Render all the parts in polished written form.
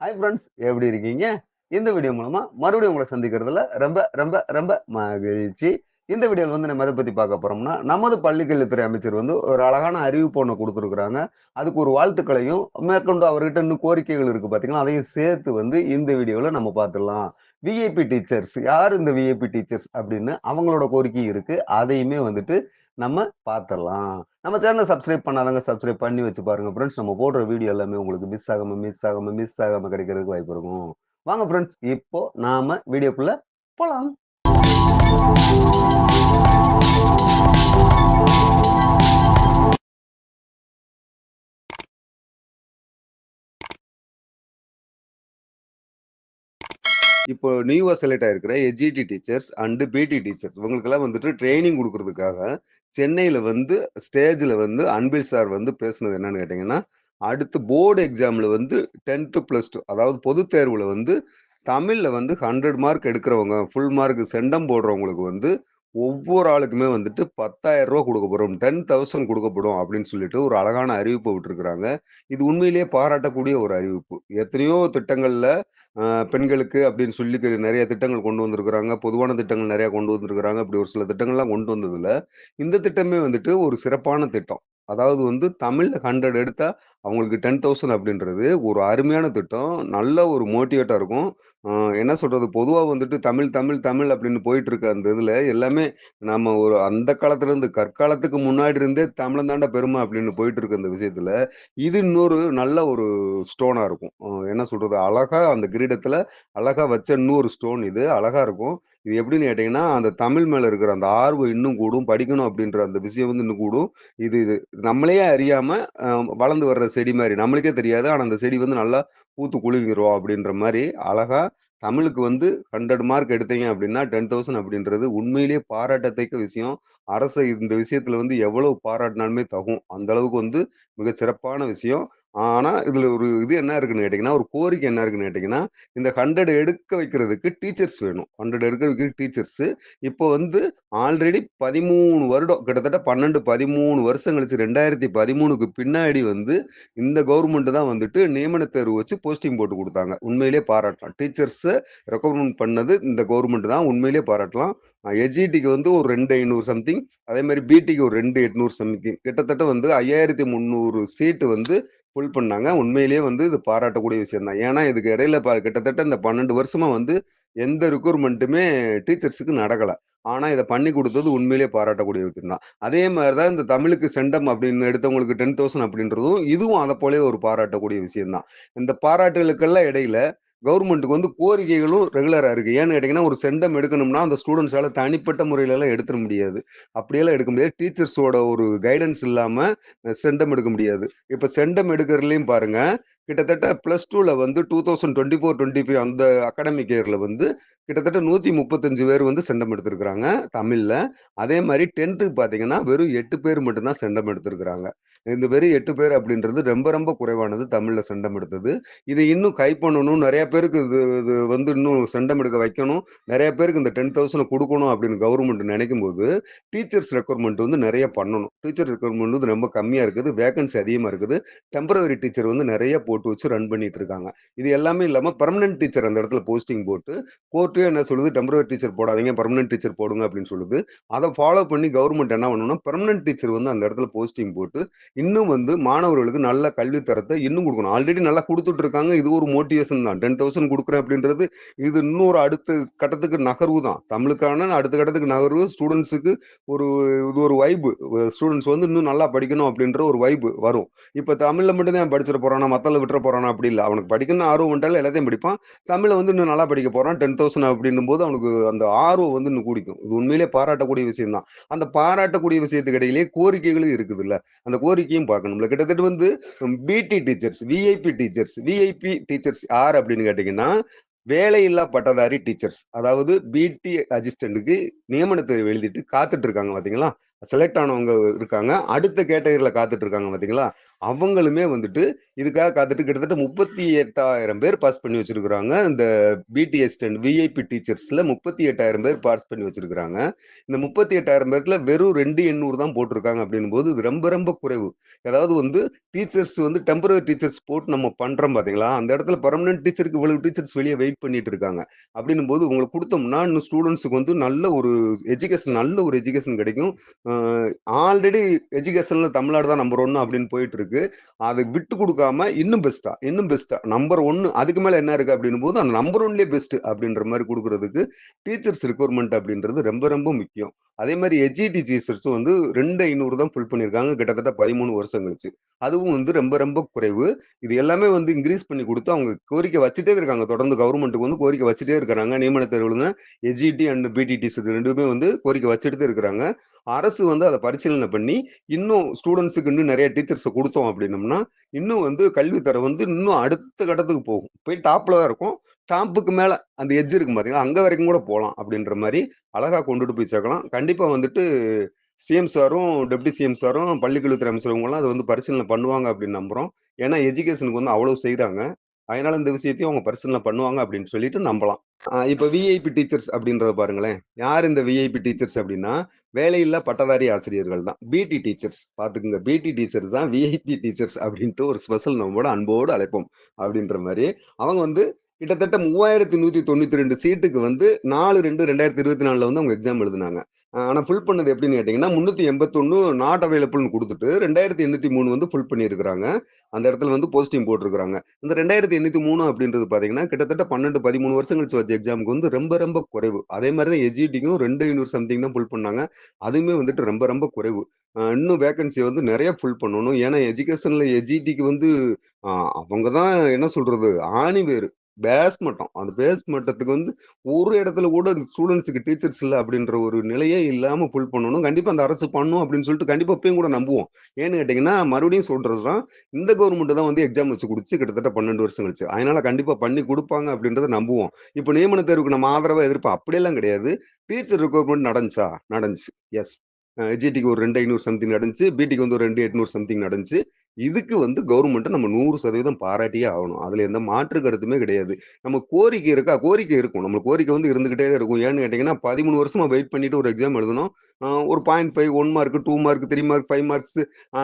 Hi friends, எப்படி இருக்கீங்க? இந்த வீடியோ மூலமா மறுபடியும் உங்களை சந்திக்கிறதுல ரொம்ப ரொம்ப ரொம்ப மகிழ்ச்சி. இந்த வீடியோல வந்து நம்ம எத பத்தி பார்க்க போறோம்னா, நமது பள்ளிக்கல்வித்துறை அமைச்சர் வந்து ஒரு அழகான அறிவிப்பு ஒண்ணு குடுத்திருக்கிறாங்க. அதுக்கு ஒரு வாழ்த்துக்களையும், மேற்கொண்டு அவர்கிட்ட இன்னும் கோரிக்கைகள் இருக்கு பார்த்தீங்களா, அதையும் சேர்த்து வந்து இந்த வீடியோல நம்ம பார்த்துடலாம். விஐபி டீச்சர்ஸ் யார் இந்த விஐபி டீச்சர்ஸ் அப்படின்னு அவங்களோட கோரிக்கை இருக்கு. அதையுமே வந்துட்டு நம்ம பார்த்துடலாம். நம்ம சேனலை சப்ஸ்கிரைப் பண்ணாதவங்க சப்ஸ்கிரைப் பண்ணி வச்சு பாருங்க ஃப்ரெண்ட்ஸ். நம்ம போடுற வீடியோ எல்லாமே உங்களுக்கு மிஸ் ஆகாம கிடைக்கிறதுக்கு வாய்ப்பு இருக்கும். வாங்க ஃப்ரெண்ட்ஸ், இப்போ நாம வீடியோக்குள்ள போலாம். இப்போ நியூவா செலக்ட் ஆயிருக்கிற SGT teachers and BT teachers இவங்களுக்கெல்லாம் வந்துட்டு ட்ரைனிங் கொடுக்கறதுக்காக சென்னையில வந்து ஸ்டேஜ்ல வந்து அன்பில் சார் வந்து பேசுனது என்னன்னு கேட்டீங்கன்னா, அடுத்து போர்டு எக்ஸாம்ல வந்து 10th பிளஸ் டூ அதாவது பொது தேர்வுல வந்து தமிழ்ல வந்து 100 மார்க் எடுக்கிறவங்க, ஃபுல் மார்க் செண்டம் போடுறவங்களுக்கு வந்து ஒவ்வொரு ஆளுக்குமே வந்துட்டு ரூ. 10,000 கொடுக்கப்படும், 10,000 கொடுக்கப்படும் அப்படின்னு சொல்லிட்டு ஒரு அழகான அறிவிப்பை விட்டுருக்காங்க. இது உண்மையிலேயே பாராட்டக்கூடிய ஒரு அறிவிப்பு. எத்தனையோ திட்டங்கள்ல பெண்களுக்கு அப்படின்னு சொல்லி நிறைய திட்டங்கள் கொண்டு வந்திருக்கிறாங்க. பொதுவான திட்டங்கள் நிறைய கொண்டு வந்திருக்கிறாங்க. அப்படி ஒரு சில திட்டங்கள்லாம் கொண்டு வந்ததுல, இந்த திட்டமே வந்துட்டு ஒரு சிறப்பான திட்டம். அதாவது வந்து தமிழ்ல 100 எடுத்தா அவங்களுக்கு 10,000 அப்படின்றது ஒரு அருமையான திட்டம். நல்ல ஒரு மோட்டிவேட்டா இருக்கும். அ என்ன சொல்றது, பொதுவா வந்துட்டு தமிழ், தமிழ், தமிழ் அப்படின்னு போயிட்டு இருக்க அந்த இதுல எல்லாமே நம்ம ஒரு அந்த காலத்துல இருந்து கற்காலத்துக்கு முன்னாடி இருந்தே தமிழன் தான்டா பெருமை அப்படின்னு போயிட்டு இருக்க இந்த விஷயத்துல, இது இன்னொரு நல்ல ஒரு ஸ்டோனா இருக்கும். என்ன சொல்றது, அழகா அந்த கிரீடத்துல அழகா வச்ச இன்னொரு ஸ்டோன் இது. அழகா இருக்கும். இது எப்படின்னு கேட்டீங்கன்னா, அந்த தமிழ் மேல இருக்கிற அந்த ஆர்வம் இன்னும் கூடும். படிக்கணும் அப்படின்ற அந்த விஷயம் வந்து இன்னும் கூடும். இது இது நம்மளையே அறியாம அ வளர்ந்து வர்ற செடி மாரி. நம்மளுக்கே தெரியாது. ஆனா அந்த செடி வந்து நல்லா பூத்து குலுங்கிரும் அப்படின்ற மாரி அழகா தமிழுக்கு வந்து 100 மார்க் எடுத்தீங்க அப்படின்னா 10,000 அப்படின்றது உண்மையிலேயே பாராட்டத்தக்க விஷயம். அரசு இந்த விஷயத்துல வந்து எவ்வளவு பாராட்டினாலுமே தகும். அந்த அளவுக்கு வந்து மிகச் சிறப்பான விஷயம். ஆனா, இதுல ஒரு இது என்ன இருக்குன்னு கேட்டீங்கன்னா, ஒரு கோரிக்கை என்ன இருக்குன்னு கேட்டீங்கன்னா, இந்த 100 எடுக்க வைக்கிறதுக்கு டீச்சர்ஸ் வேணும். 100 எடுக்க வைக்கிறதுக்கு டீச்சர்ஸ். இப்போ வந்து ஆல்ரெடி 13 வருடம் கிட்டத்தட்ட 12, 13 வருஷம் கழிச்சு 2013க்கு பின்னாடி வந்து இந்த கவர்மெண்ட் தான் வந்துட்டு நியமன தேர்வு வச்சு போஸ்டிங் போட்டு குடுத்தாங்க. உண்மையிலேயே பாராட்டலாம். டீச்சர்ஸ ரெக்ரூட்மென்ட் பண்ணது இந்த கவர்மெண்ட் தான். உண்மையிலேயே பாராட்டலாம். எஸ்ஜிடிக்கு வந்து ஒரு 2,500 சம்திங். அதே மாரி பிடிக்கு ஒரு 2,800 சம்திங். கிட்டத்தட்ட வந்து 5,300 சீட்டு வந்து ஃபுல் பண்ணாங்க. உண்மையிலேயே வந்து இது பாராட்டக்கூடிய விஷயம் தான். ஏன்னா, இதுக்கு இடையில கிட்டத்தட்ட இந்த 12 வருஷமா வந்து எந்த ரெக்ரூட்மென்ட்டுமே டீச்சர்ஸ்க்கு நடக்கல. ஆனா, இத பண்ணி குடுத்தது உண்மையிலேயே பாராட்டக்கூடிய விஷயம் தான். அதே மாரி தான் இந்த தமிழுக்கு சென்டம் அப்படின்னு எடுத்தவங்களுக்கு 10,000 அப்படின்றதும், இதுவும் அத போலவே ஒரு பாராட்டக்கூடிய விஷயம் தான். இந்த பாராட்டுகளுக்கெல்லாம் இடையில கவர்மெண்ட்டுக்கு வந்து கோரிக்கைகளும் ரெகுலரா இருக்கு. ஏன்னு கேட்டீங்கன்னா, ஒரு சென்டம் எடுக்கணும்னா, அந்த ஸ்டூடண்ட்ஸால தனிப்பட்ட முறையிலலாம் எடுத்துற முடியாது. அப்படியெல்லாம் எடுக்க முடியாது. டீச்சர்ஸோட ஒரு கைடன்ஸ் இல்லாம சென்டம் எடுக்க முடியாது. இப்ப சென்டம் எடுக்கிறதுலயும் பாருங்க, கிட்டத்தட்ட பிளஸ் 2ல வந்து 2024, 25 அந்த அகாடமிக் இயர்ல வந்து கிட்டத்தட்ட 135 பேர் வந்து சென்டம் எடுத்திருக்கிறாங்க தமிழ்ல. அதே மாரி 10த்துக்கு பார்த்தீங்கன்னா, வெறும் 8 பேர் மட்டும் தான் சென்டம் எடுத்திருக்கிறாங்க. இந்த வெறும் 8 பேர் அப்படின்றது ரொம்ப ரொம்ப குறைவானது தமிழ்ல சென்டம் எடுத்தது. இதை இன்னும் கை பண்ணணும். நெறைய பேருக்கு இது இது வந்து இன்னும் சென்டம் எடுக்க வைக்கணும். நெறைய பேருக்கு இந்த 10,000 குடுக்கணும் அப்படின்னு கவர்மெண்ட் நெனைக்கும்போது, டீச்சர்ஸ் ரெக்ரூட்மென்ட் வந்து நெறைய பண்ணணும். டீச்சர் ரெக்ரூட்மென்ட் வந்து ரொம்ப கம்மியா இருக்குது. வேக்கன்சி அதிகமா இருக்குது. டெம்பரவரி டீச்சர் வந்து நெறைய போட்டு வச்சு ரன் பண்ணிட்டு இருக்காங்க. இது எல்லாமே இல்லாம பெர்மனன்ட் டீச்சர் அந்த இடத்துல போஸ்டிங் போட்டு, கோர்ட்டே என்ன சொல்லுது, டெம்பரவரி டீச்சர் போடாதீங்க, பெர்மனன்ட் டீச்சர் போடுங்க அப்படின்னு சொல்லுது. அத ஃபாலோ பண்ணி கவர்மெண்ட் என்ன பண்ணணும்னா, பெர்மனன்ட் டீச்சர் வந்து அந்த இடத்துல போஸ்டிங் போட்டு, இன்னும் வந்து மாணவர்களுக்கு நல்ல கல்வி தரத்த இன்னும் குடுக்கணும். ஆல்ரெடி நல்லா குடுத்துட்டு இருக்காங்க. இது ஒரு மோட்டிவேஷன் தான். 10,000 குடுக்குறேன் அப்படின்றது, இது இன்னொரு அடுத்த கட்டத்துக்கு நகர்வு தான். தமிழுக்கான அடுத்த கட்டத்துக்கு நகர்வு. ஸ்டூடண்ட்ஸுக்கு ஒரு இது ஒரு வைப். ஸ்டூடண்ட்ஸ் வந்து இன்னும் நல்லா படிக்கணும் அப்படின்ற ஒரு வைப் வரும். இப்ப தமிழ்ல மட்டும் தான் படிச்சிட போறானா, மத்தத விட்டுற போறானா அப்படி இல்ல. அவனுக்கு படிக்கணும்னு ஆர்வம் வந்துட்டாலே எல்லாத்தையும் படிப்பான். தமிழ வந்து இன்னும் நல்லா படிக்க போறான். 10,000 அப்படின்னும்போது அவனுக்கு அந்த ஆர்வம் வந்து இன்னும் கூடிக்கும். இது உண்மையிலேயே பாராட்டக்கூடிய விஷயம் தான். அந்த பாராட்டக்கூடிய விஷயத்துக்கு இடையிலேயே கோரிக்கைகளும் இருக்குதுல்ல. அந்த கோரிக்கையும் பார்க்கணும்ல. கிட்டத்தட்ட வந்து பிடி டீச்சர்ஸ், விஐபி டீச்சர்ஸ் யார் அப்படின்னு கேட்டீங்கன்னா, வேலையில்லா பட்டதாரி டீச்சர்ஸ். அதாவது பிடி அசிஸ்டன்ட்க்கு நியமன தேர்வு எழுதிட்டு காத்துட்டு இருக்காங்க பார்த்தீங்களா? செலக்ட் ஆனவங்க இருக்காங்க. அடுத்த கேட்டகரில காத்துட்டு இருக்காங்க பார்த்தீங்களா? அவங்களுமே வந்துட்டு இதுக்காக காத்துட்டு கிட்டத்தட்ட 38,000 பேர் பாஸ் பண்ணி வச்சிருக்கிறாங்க. இந்த பிடிஎஸ் அண்ட் விஐபி டீச்சர்ஸ்ல 38,000 பேர் பாஸ் பண்ணி வச்சிருக்கிறாங்க. இந்த 38,000 பேர்ல வெறும் 2,800 தான் போட்டிருக்காங்க அப்படின்னும்போது இது ரொம்ப ரொம்ப குறைவு. அதாவது வந்து டீச்சர்ஸ் வந்து டெம்பரரி டீச்சர்ஸ் போட்டு நம்ம பண்றோம் பார்த்தீங்களா? அந்த இடத்துல பெர்மனன்ட் டீச்சருக்கு இவ்வளவு டீச்சர்ஸ் வெளிய வெயிட் பண்ணிட்டு இருக்காங்க. அப்படின்னும்போது உங்களுக்கு குடுத்தோம்னா, இன்னும் ஸ்டூடண்ட்ஸ்க்கு வந்து நல்ல ஒரு எஜுகேஷன் கிடைக்கும். அ ஆல்ரெடி எஜுகேஷன்ல தமிழ்நாடு தான் நம்பர் 1 அப்படின்னு போயிட்டு இருக்கு. அத விட்டு குடுக்காம இன்னும் பெஸ்ட்டா நம்பர் 1 அதுக்கு மேல என்ன இருக்கு அப்படின்னும்போது, அந்த நம்பர் 1லயே பெஸ்ட் அப்படின்ற மாரி குடுக்குறதுக்கு டீச்சர்ஸ் ரிக்வயர்மென்ட் அப்படின்றது ரொம்ப ரொம்ப முக்கியம். அதே மாரி எஜிடி டீச்சர்ஸும் வந்து 2,500 தான் ஃபில் பண்ணியிருக்காங்க. கிட்டத்தட்ட 13 வருஷம் கழிச்சு. அதுவும் வந்து ரொம்ப ரொம்ப குறைவு. இது எல்லாமே வந்து இன்கிரீஸ் பண்ணி குடுத்து அவங்க கோரிக்கை வச்சுட்டே இருக்காங்க. தொடர்ந்து கவர்மெண்ட்டுக்கு வந்து கோரிக்கை வச்சுட்டே இருக்கிறாங்க. நியமன தேர்வுல எஜிடி அண்ட் பிடிடிஸ் இது 2மே வந்து கோரிக்கை வச்சுட்டு இருக்கிறாங்க. அரசு வந்து அத பரிசீலனை பண்ணி, இன்னும் ஸ்டூடண்ட்ஸ்க்கு இன்னும் நெறைய டீச்சர்ஸ குடுத்தோம் அப்படின்னம்னா, இன்னும் வந்து கல்வி தரம் வந்து இன்னும் அடுத்த கட்டத்துக்கு போகும். போய் டாப்ல தான் இருக்கும். டாப்புக்கு மேல அந்த எட்ஜ் இருக்கும் பார்த்தீங்களா? அங்க வரைக்கும் கூட போலாம் அப்படின்ற மாரி அழகா கொண்டுட்டு போய் சேர்க்கலாம். கண்டிப்பா வந்துட்டு சிஎம் சாரும், டெப்டி சிஎம் சாரும், பள்ளிக்கல்வித்துறை அமைச்சர் இவங்கலாம் அத வந்து பரிசீலனை பண்ணுவாங்க அப்படின்னு நம்புறோம். ஏன்னா எஜுகேஷனுக்கு வந்து அவ்வளவு செய்றாங்க. அதனால இந்த விஷயத்தையும் அவங்க பரிசீலனை பண்ணுவாங்க அப்படின்னு சொல்லிட்டு நம்பலாம். இப்ப விஐபி டீச்சர்ஸ் அப்படின்றத பாருங்களேன். யார் இந்த விஐபி டீச்சர்ஸ் அப்படின்னா, வேலையில்லா பட்டதாரி ஆசிரியர்கள் தான். பிடி டீச்சர்ஸ் பார்த்துக்கங்க. பிடி டீச்சர்ஸ் தான் விஐபி டீச்சர்ஸ் அப்படின்ட்டு ஒரு ஸ்பெஷல் நம்மோட அன்போடு அழைப்போம். அப்படின்ற மாரி. அவங்க வந்து கிட்டத்தட்ட 3192 சீட்டுக்கு வந்து 4/2/2024ல வந்து அவங்க எக்ஸாம் எழுதுனாங்க. ஆனா ஃபில் பண்ணது எப்படின்னு கேட்டீங்கன்னா, 381 நாட் அவைலபிள்ன்னு குடுத்துட்டு 2,803 வந்து ஃபில் பண்ணியிருக்கிறாங்க. அந்த இடத்துல வந்து போஸ்டிங் போட்டிருக்கிறாங்க. இந்த 2,803 அப்படின்றது பார்த்தீங்கன்னா, கிட்டத்தட்ட 12, 13 வருஷம் கழிச்சு வச்ச எக்ஸாம்க்கு வந்து ரொம்ப ரொம்ப குறைவு. அதே மாரி தான் எஸ்ஜிடிக்கும் 2,500 சம்திங் தான் ஃபில் பண்ணாங்க. அதுவுமே வந்துட்டு ரொம்ப ரொம்ப குறைவு. இன்னும் வேக்கன்சி வந்து நெறைய ஃபில் பண்ணணும். ஏன்னா எஜுகேஷன்ல எஸ்ஜிடிக்கு வந்து அ அவங்க தான் என்ன சொல்றது? ஆணி வேரு. பேஸ் மட்டம். அந்த பேஸ் மட்டத்துக்கு வந்து ஒரு இடத்துல கூட ஸ்டூடண்ட்ஸ்க்கு டீச்சர்ஸ் இல்ல அப்படின்ற ஒரு நிலையே இல்லாம ஃபுல் பண்ணணும். கண்டிப்பா அந்த அரசு பண்ணும் அப்படின்னு சொல்லிட்டு கண்டிப்பா இப்பயும் கூட நம்புவோம். ஏன்னு கேட்டீங்கன்னா, மறுபடியும் சொல்றது தான், இந்த கவர்மெண்ட் தான் வந்து எக்ஸாம் வச்சு குடுத்துச்சு கிட்டத்தட்ட 12 வருஷம் கழிச்சு. அதனால கண்டிப்பா பண்ணி குடுப்பாங்க அப்படின்றத நம்புவோம். இப்ப நியமன தேர்வுக்கு நம்ம ஆதரவா எதிர்ப்போம் அப்படியெல்லாம் கிடையாது. டீச்சர் ரெக்ரூட்மென்ட் நடந்துச்சா? நடந்துச்சு. எஸ். ஜிடிக்கு ஒரு 2,500 சம்திங் நடந்துச்சு. பிடிக்கு வந்து ஒரு 2,800 சம்திங் நடந்துச்சு. இதுக்கு வந்து கவர்மெண்ட்ட நம்ம 100% பாராட்டியே ஆகணும். அதுல எந்த மாற்று கருத்துமே கிடையாது. நம்ம கோரிக்கை இருக்கா? கோரிக்கை இருக்கும். நம்ம கோரிக்கை வந்து இருந்துகிட்டே தான் இருக்கும். ஏன்னு கேட்டீங்கன்னா, 13 வருஷமா வெயிட் பண்ணிட்டு ஒரு எக்ஸாம் எழுதணும். ஒரு 0.5, 1 மார்க், 2 மார்க், 3 மார்க், 5 மார்க்ஸ் ஆ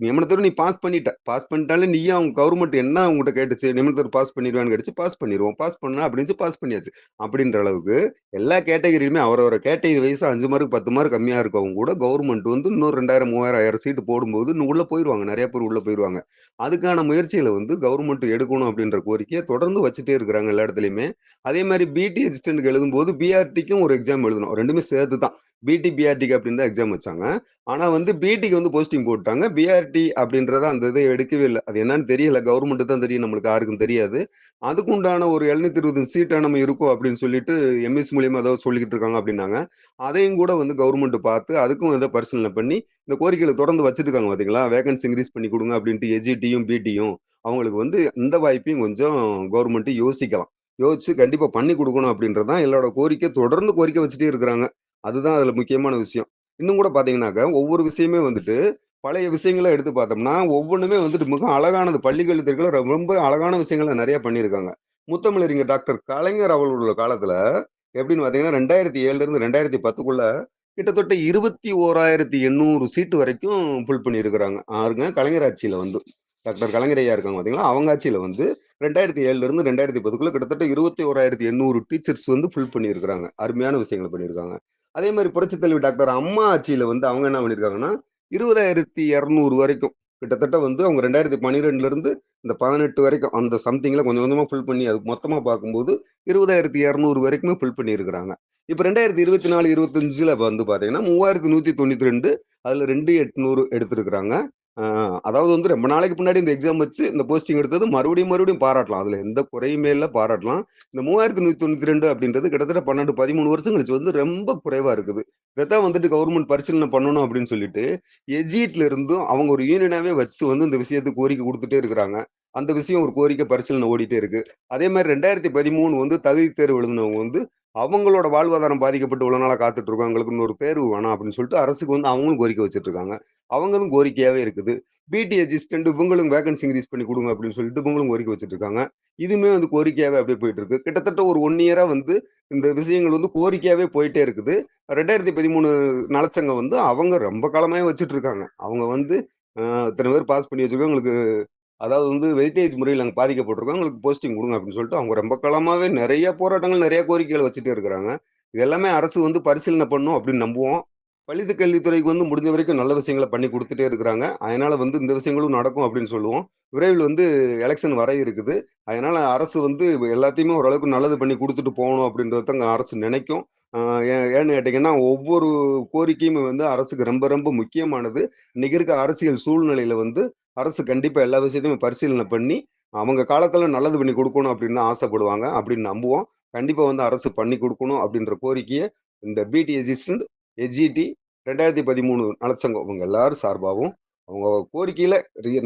நியமன தேர்வு நீ பாஸ் பண்ணிட்ட. பாஸ் பண்ணிட்டாலே நீயே அவங்க கவர்மெண்ட் என்ன உன்கிட்ட கேட்டுச்சு? நியமன தேர்வு பாஸ் பண்ணிருவியான்னு கேட்டுச்சு. பாஸ் பண்ணிருவோம். பாஸ் பண்ணா அப்படின்னு பாஸ் பண்ணியாச்சு. அப்படின்ற அளவுக்கு எல்லா கேட்டகரியிலுமே அவரவர கேட்டகரி வைஸா 5 மார்க், 10 மார்க் கம்மியா இருக்கவங்க கூட கவர்மெண்ட் வந்து இன்னும் 2,000, 3,000, 1000 சீட் போடும்போது இன்னும் உள்ள போயிருவாங்க. நெறைய பேர் உள்ள போயிருவாங்க. அதுக்கான முயற்சிகள வந்து கவர்மெண்ட் எடுக்கணும் அப்படின்ற கோரிக்கைய தொடர்ந்து வச்சுட்டே இருக்கிறாங்க எல்லா இடத்துலயுமே. அதே மாரி பிடி அசிஸ்டன்ட்க்கு எழுதும்போது பிஆர்டிக்கும் ஒரு எக்ஸாம் எழுதணும். 2மே சேர்த்து தான். பிடி, பிஆர்டிக்கு அப்படின்னு தான் எக்ஸாம் வச்சாங்க. ஆனா வந்து பிடிக்கு வந்து போஸ்டிங் போட்டுட்டாங்க. பிஆர்டி அப்படின்றத அந்த இத எடுக்கவே இல்ல. அது என்னன்னு தெரியல. கவர்மெண்ட் தான் தெரியும். நம்மளுக்கு யாருக்கும் தெரியாது. அதுக்கு உண்டான ஒரு 720 சீட்டா நம்ம இருக்கோம் அப்படின்னு சொல்லிட்டு எம்எஸ் மூலியமா ஏதோ சொல்லிக்கிட்டு இருக்காங்க அப்படின்னாங்க. அதையும் கூட வந்து கவர்மெண்ட் பார்த்து அதுக்கும் ஏதோ பரிசீலனை பண்ணி இந்த கோரிக்கைகள தொடர்ந்து வச்சுட்டு இருக்காங்க பார்த்தீங்களா? வேக்கன்சி இன்கிரீஸ் பண்ணி குடுங்க அப்படின்ட்டு எஸ்ஜிடியும், பிடியும் அவங்களுக்கு வந்து இந்த வாய்ப்பையும் கொஞ்சம் கவர்மெண்ட் யோசிக்கலாம். யோசிச்சு கண்டிப்பா பண்ணி குடுக்கணும் அப்படின்றது தான் எல்லாரோட கோரிக்கை. தொடர்ந்து கோரிக்கை வச்சுட்டே இருக்கிறாங்க. அதுதான் அதுல முக்கியமான விஷயம். இன்னும் கூட பார்த்தீங்கன்னாக்க, ஒவ்வொரு விஷயமே வந்துட்டு பழைய விஷயங்கள எடுத்து பார்த்தோம்னா, ஒவ்வொன்னுமே வந்துட்டு மிக அழகானது. பள்ளிக்கல்வி துறையில ரொம்ப அழகான விஷயங்கள நெறைய பண்ணியிருக்காங்க. முத்தமிழறிஞர் டாக்டர் கலைஞர் அவர்களுடைய காலத்துல எப்படின்னு பார்த்தீங்கன்னா, 2007லிருந்து 2010க்குள்ள கிட்டத்தட்ட 21,800 சீட்டு வரைக்கும் ஃபில் பண்ணியிருக்கிறாங்க. யாருங்க? கலைஞர் ஆட்சியில வந்து. டாக்டர் கலைஞர் ஐயா இருக்காங்க பார்த்தீங்களா? அவங்க ஆட்சியில வந்து 2007லிருந்து 2010க்குள்ள கிட்டத்தட்ட 21,800 டீச்சர்ஸ் வந்து ஃபில் பண்ணியிருக்கிறாங்க. அருமையான விஷயங்கள பண்ணியிருக்காங்க. அதே மாரி புரட்சித் தலைவி டாக்டர் அம்மா ஆட்சியில வந்து அவங்க என்ன பண்ணியிருக்காங்கன்னா, 20,200 வரைக்கும் கிட்டத்தட்ட வந்து அவங்க 2012லிருந்து இந்த 18 வரைக்கும் அந்த சம்திங்ல கொஞ்சம் கொஞ்சமா ஃபில் பண்ணி அது மொத்தமா பார்க்கும்போது 20,200 வரைக்குமே ஃபில் பண்ணியிருக்கிறாங்க. இப்ப 2024, 25ல வந்து பார்த்தீங்கன்னா, 3,192 அதுல 2,800 எடுத்திருக்கிறாங்க. அ அதாவது வந்து ரொம்ப நாளைக்கு முன்னாடி இந்த எக்ஸாம் வச்சு இந்த போஸ்டிங் எடுத்தது மறுபடியும் பாராட்டலாம். அதுல எந்த குறையுமே இல்ல பாராட்டலாம். இந்த 3,192 அப்படின்றது கிட்டத்தட்ட 12, 13 வருஷம் கழிச்சு வந்து ரொம்ப குறைவா இருக்குது. இதத்தான் வந்துட்டு கவர்மெண்ட் பரிசீலனை பண்ணணும் அப்படின்னு சொல்லிட்டு, எஜிட்ல இருந்தும் அவங்க ஒரு யூனியனாவே வச்சு வந்து இந்த விஷயத்துக்கு கோரிக்கை குடுத்துட்டே இருக்கிறாங்க. அந்த விஷயம் ஒரு கோரிக்கை பரிசீலனை ஓடிட்டே இருக்கு. அதே மாரி 2013 வந்து தகுதி தேர்வு எழுதினவங்க வந்து அவங்களோட வாழ்வாதாரம் பாதிக்கப்பட்டு இவ்வளவு நாளா காத்துட்டு இருக்கோம். எங்களுக்கு இன்னொரு தேர்வு வேணாம் அப்படின்னு சொல்லிட்டு அரசுக்கு வந்து அவங்களும் கோரிக்கை வச்சுட்டு இருக்காங்க. அவங்களும் கோரிக்கையாவே இருக்குது. பிடி அசிஸ்டன்ட் இவங்களும் வேகன்சி இன்கிரீஸ் பண்ணி குடுங்க அப்படின்னு சொல்லிட்டு இவங்களும் கோரிக்கை வச்சுட்டு இருக்காங்க. இதுவுமே வந்து கோரிக்கையாவே அப்படியே போயிட்டு இருக்கு. கிட்டத்தட்ட ஒரு 1 இயரா வந்து இந்த விஷயங்கள் வந்து கோரிக்கையாவே போயிட்டே இருக்குது. 2013 நலச்சங்கம் வந்து அவங்க ரொம்ப காலமாவே வச்சுட்டு இருக்காங்க. அவங்க வந்து இத்தன பேர் பாஸ் பண்ணி வச்சிருக்கோம். உங்களுக்கு அதாவது வந்து வெயிட்டேஜ் முறையில நாங்க பாதிக்கப்பட்டிருக்கோம். எங்களுக்கு போஸ்டிங் குடுங்க அப்படின்னு சொல்லிட்டு அவங்க ரொம்ப காலமாவே நெறைய போராட்டங்கள், நெறைய கோரிக்கைகள் வச்சுட்டே இருக்கிறாங்க. இது எல்லாமே அரசு வந்து பரிசீலனை பண்ணும் அப்படின்னு நம்புவோம். பள்ளிக் கல்வித்துறைக்கு வந்து முடிஞ்ச வரைக்கும் நல்ல விஷயங்கள பண்ணி குடுத்துட்டே இருக்கிறாங்க. அதனால வந்து இந்த விஷயங்களும் நடக்கும் அப்படின்னு சொல்லுவோம். விரைவில் வந்து எலக்ஷன் வர இருக்குது. அதனால அரசு வந்து எல்லாத்தையுமே ஓரளவுக்கு நல்லது பண்ணி குடுத்துட்டு போணும் அப்படின்றத தான் அரசு நினைக்கும். ஆ ஏன்னு கேட்டீங்கன்னா, ஒவ்வொரு கோரிக்கையுமே வந்து அரசுக்கு ரொம்ப ரொம்ப முக்கியமானது. இன்னைக்கு இருக்க அரசியல் சூழ்நிலையில வந்து அரசு கண்டிப்பா எல்லா விஷயத்தையும் பரிசீலனை பண்ணி, அவங்க காலத்துல நல்லது பண்ணி குடுக்கணும் அப்படின்னு தான் ஆசைப்படுவாங்க. அப்படின்னு நம்புவோம். கண்டிப்பா வந்து அரசு பண்ணி குடுக்கணும் அப்படின்ற கோரிக்கைய இந்த பிடி அசிஸ்டன்ட், எஸ்ஜிடி 2013 நலச்சங்கம் இவங்க எல்லாரும் சார்பாவும், அவங்க கோரிக்கையில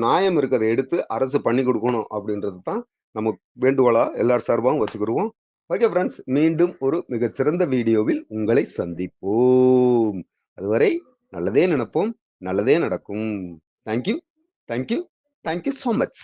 நியாயம் இருக்கத எடுத்து அரசு பண்ணி குடுக்கணும் அப்படின்றது தான் நம்ம வேண்டுகோளா எல்லார் சார்பாவும் வச்சுக்கிருவோம். Okay friends. மீண்டும் ஒரு மிகச்சிறந்த வீடியோவில் உங்களை சந்திப்போம். அதுவரை நல்லதே நினைப்போம். நல்லதே நடக்கும். Thank you. Thank you. Thank you so much.